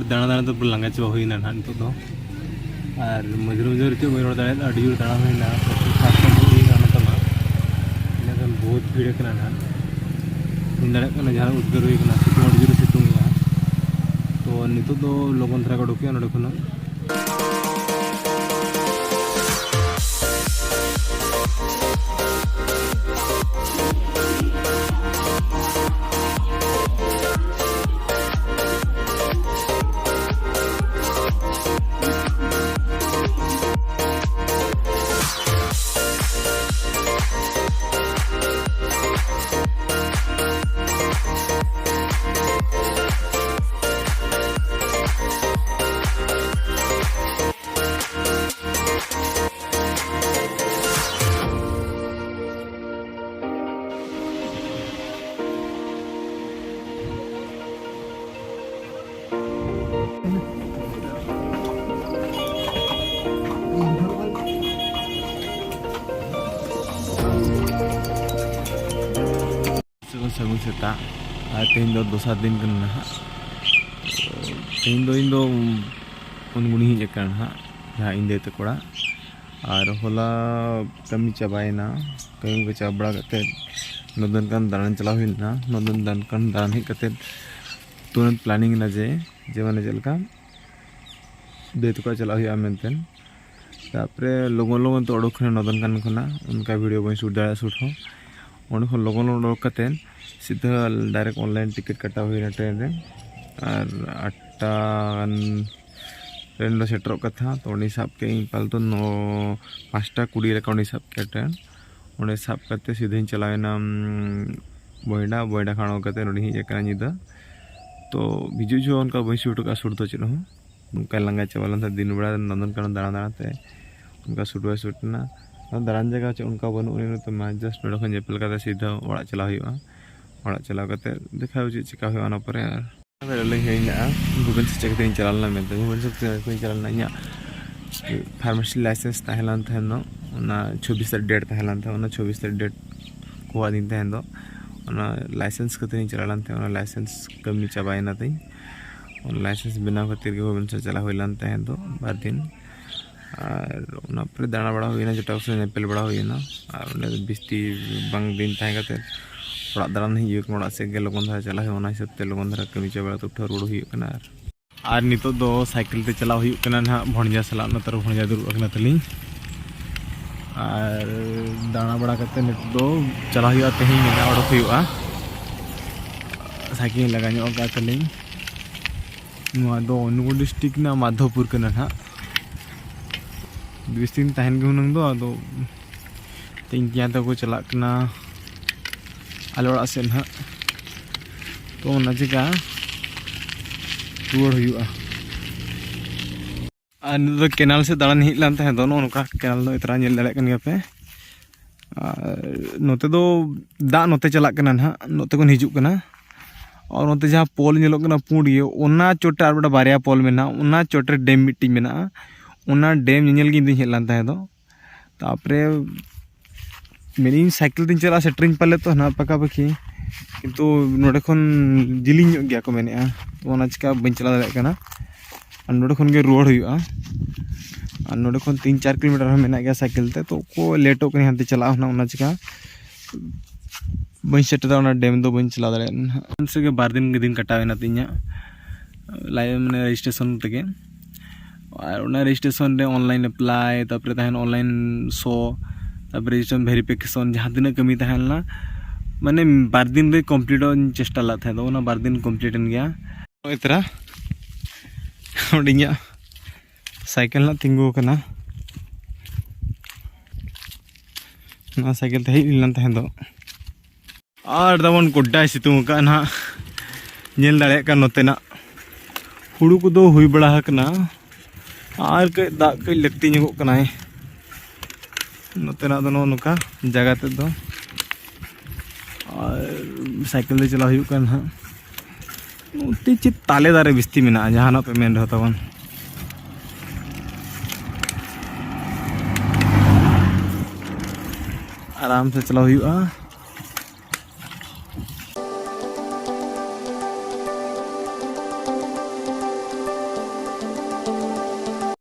दाना दाना तो पूरा लंगा चाबा हुईना ना नितो दो और मजर मजर चे बई रोड दाड़े अड़ी जोर दाना हुईना फास्ट हुईना नतमा इनकन बहुत भीड़ कना ना इन दाड़े कना जहां उद्गार हुई कना सितुंग अड़ी जोर सितुंग या तो नितो दो लोगन धरा को डोकिया नडे खना सगुन सेता तेहन दो दोसार दिन कना ना तेहन दो इन दो उनगुनी हिज अकान हा जहाँ इन देते कोड़ा और होला कमी चाबायना कमी को चाब बड़ा करते नंदनकानन दालान चला हुईना नंदनकानन दालान हेज करते तुरंत प्लानिंग ना जे माने चलका देते को चला हुआ मेनतेन तापरे लोगन लोगन तो ओडोक नंदनकानन खना उनका वीडियो बन शूट दाड़ा शूट हो उन लोगन ओडोक करते सीधा डायरेक्ट ऑनलाइन टिकट कटा हुई ट्रेन रे और 8टा ट्रेन लो सेटर कथा तो उन्हीं साब के पालतू 5:20 रे उन्हीं साब के ट्रेन उन्हें साब करते सीधे चलावेना बोइडा खाणो करते उन्हीं ही जकरा निदा तो बिजू जो उनका बई शूट का शूट तो चलो उनका लंगा चावलन था दिन बड़ा नंदनकानन दाना दाना ते उनका शूटना दालान जगह चे उनका बनू तो मैं जस्ट नोड खन जेपल का सीधा ओड़ा चला हुआ ओड़ा चला करते देखा चे चिका हुआ ना परे भुवन से चेक चलाना में भुवन से चलाना इना फार्मेसी लाइसेंस तहलान तहन 24 डेट तहलान था 24 डेट को दिन तहन दो लाइसेंस कते चलान थे लाइसेंस कमी चाबायना तीन लाइसेंस बनाव खातिर के भुवन से चला हुईलान तहन दो बार दिन और दाना बड़ा हुई जटा से नेपेल बड़ा हुई और बिस्ती बांग दिन तहन दालान ही से लगन धारा चला हुआ हिसाब से लगन धारा कमी चाबा तो उठा रोड हुई और नितो दो साइकिल ते चला हुई ना भणजा सला तर भणजा दुरुब तली और दाना बड़ा करते नित दो चला हुआ तेहन ओडक हुआ साइकिल लगा तली अनुगुल डिस्ट्रिक्ट ना माधोपुर कना ना बीस दिन तहन के हुनंग दो आदो तीन क्या तक को चला कना आले ओड़ा से ना तो ना चिका रुआड़ हुआ और नितो केनाल से दालान हिज लान तहन दो नोका केनाल दो इतरा नेल दाड़े कन गया पे नोते दो दा नोते चला कना ना नोते कोन हिजुक कना और नोते जहाँ पोल नेलोग कना पुंड गे ओना चोटे आर बड़ा बारिया पोल मेना ओना चोटे डेम मिट्टी मेना ओना डेम नेल गे हेज लान तहन दो तापरे मेरी साइकिल तीन चला सेटरिंग पाले तो ना पका पखी किंतु नोडे खन जिलिंग गया को मेने तो ओना चिका बन चला दाड़े कना और नोडे खन गे रुआड़ हुआ और नोडे खन 3-4 किलोमीटर मेना गया साइकिल ते तो को लेटो कनी हांते चला ओना चिका बन सेटरा ओना डेम दो बन चला दाड़े से के 2 दिन कटावेना तिnya लाइव माने रजिस्ट्रेशन तके और ओना रजिस्ट्रेशन रे ऑनलाइन अप्लाई तापरे तहन ऑनलाइन शो तापर रजिस्ट्रेशन वेरिफिकेशन जहाँ तीन कमी तहलना माने 2 दिन रे कम्प्लीट चेष्टा ला था 2 दिन कम्प्लीट गया इतरा ओडिया साइकिल ना तिंगु कना ना साइकिल ते हिलन तहन दो और तबन गोड्डा सितुंग का ना नेल दाड़े का नोतेना हुड़ू को दो हुई बड़ा हकना और कई दा कई लगती ᱧᱚᱜᱚᱜ ᱠᱟᱱᱟᱭ नोतेना दो नोका जगह ते दो और साइकिल चला हुई ना नोते चे ताले दारे बिस्ती में जहाँ पे मेन रहो तबन आराम से चला हुआ